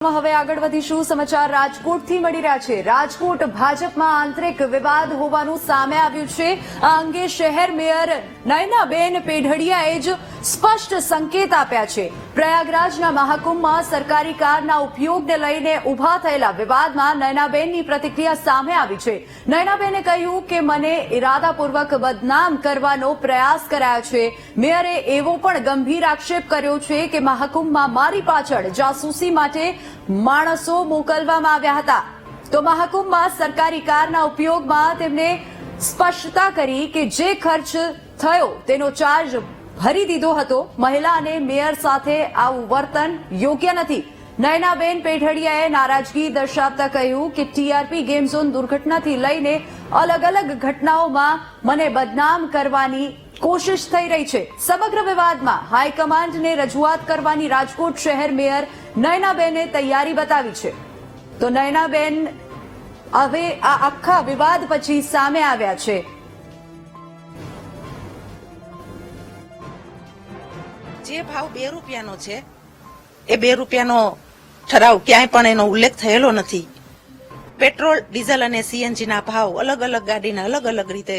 હવે આગળ વધીશું. સમાચાર રાજકોટથી મળી રહ્યા છે. રાજકોટ ભાજપમાં આંતરિક વિવાદ હોવાનું સામે આવ્યું છે. આ અંગે શહેર મેયર નયનાબેન પેઢડિયાએ જ સ્પષ્ટ સંકેત આપ્યા છે. પ્રયાગરાજના મહાકુંભમાં સરકારી કારના ઉપયોગને લઈને ઉભા થયેલા વિવાદમાં નયનાબેનની પ્રતિક્રિયા સામે આવી છે. નયનાબેને કહ્યું કે મને ઇરાદાપૂર્વક બદનામ કરવાનો પ્રયાસ કરાયો છે. મેયરે એવો પણ ગંભીર આક્ષેપ કર્યો છે કે મહાકુંભમાં મારી પાછળ જાસૂસી માટે માણસો મોકલવામાં આવ્યા હતા. તો મહાકુંભમાં સરકારી કારના ઉપયોગમાં તેમણે સ્પષ્ટતા કરી કે જે ખર્ચ થયો તેનો ચાર્જ ભરી દીધો હતો. મહિલા અને મેયર સાથે આવું વર્તન યોગ્ય નથી. નયનાબેન પેઢડિયાએ નારાજગી દર્શાવતા કહ્યું કે ટીઆરપી ગેમ ઝોન દુર્ઘટનાથી લઈને અલગ અલગ ઘટનાઓમાં મને બદનામ કરવાની કોશિશ થઈ રહી છે. સમગ્ર વિવાદમાં હાઈકમાન્ડને રજૂઆત કરવાની રાજકોટ શહેર મેયર નયનાબેને તૈયારી બતાવી છે. તો નયનાબેન હવે આ આખા વિવાદ પછી સામે આવ્યા છે. જે ભાવ ₹2 છે એ ₹2 ઠરાવ ક્યાંય પણ એનો ઉલ્લેખ થયેલો નથી. પેટ્રોલ, ડીઝલ અને સીએનજી ના ભાવ અલગ અલગ ગાડીના અલગ અલગ રીતે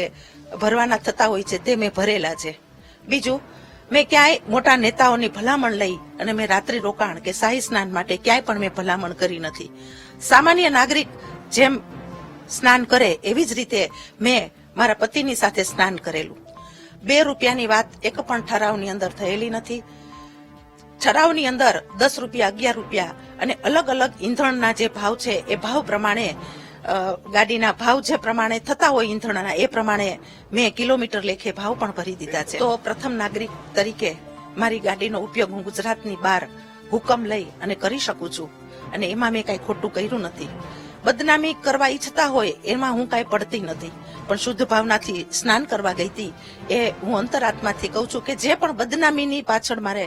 ભરવાના થતા હોય છે, તે મેં ભરેલા છે. બીજું, મેં ક્યાંય મોટા નેતાઓની ભલામણ લઈ અને મેં રાત્રિ રોકાણ કે શાહી સ્નાન માટે ક્યાંય પણ મેં ભલામણ કરી નથી. સામાન્ય નાગરિક જેમ સ્નાન કરે એવી જ રીતે મેં મારા પતિની સાથે સ્નાન કરેલું. ₹2ની વાત એક પણ ઠરાવની અંદર થયેલી નથી. ઠરાવની અંદર ₹10, ₹11 અને અલગ અલગ ઈંધણના જે ભાવ છે એ ભાવ પ્રમાણે ગાડીના ભાવ જે પ્રમાણે થતા હોય ઈંધણના એ પ્રમાણે મેં કિલોમીટર લેખે ભાવ પણ ભરી દીધા છે. તો પ્રથમ નાગરિક તરીકે મારી ગાડીનો ઉપયોગ હું ગુજરાતની બહાર હુકમ લઈ અને કરી શકું છું અને એમાં મેં કઈ ખોટું કર્યું નથી. બદનામી કરવા ઈચ્છતા હોય એમાં હું કઈ પડતી નથી, પણ શુદ્ધ ભાવનાથી સ્નાન કરવા ગઈ હતી એ હું અંતરાત્માથી કહું છું કે જે પણ બદનામીની પાછળ મારે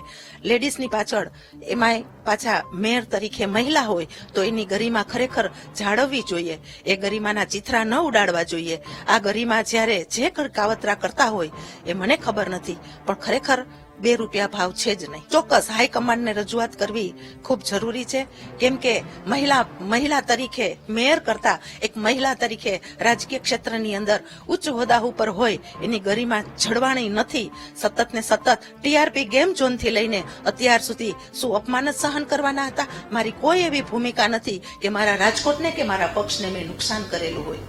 લેડીઝની પાછળ એમાંય પાછા મેયર તરીકે મહિલા હોય તો એની ગરિમા ખરેખર જાળવવી જોઈએ. એ ગરિમાના ચિથરા ન ઉડાડવા જોઈએ. આ ગરિમા જ્યારે જે કાવતરા કરતા હોય એ મને ખબર નથી, પણ ખરેખર ₹2 ભાવ છે જ નહીં. ચોક્કસ હાઈકમાન્ડને રજૂઆત કરવી ખૂબ જરૂરી છે, કેમ કે મહિલા તરીકે મેયર કરતા એક મહિલા તરીકે રાજકીય ક્ષેત્રની અંદર ઉચ્ચ હોદ્દા ઉપર હોય એની ગરિમા જળવાણી નથી. સતત ને સતત ટીઆરપી ગેમ ઝોનથી લઈને અત્યાર સુધી શું અપમાન જ સહન કરવાના હતા? મારી કોઈ એવી ભૂમિકા નથી કે મારા રાજકોટને કે મારા પક્ષને મેં નુકસાન કરેલું હોય.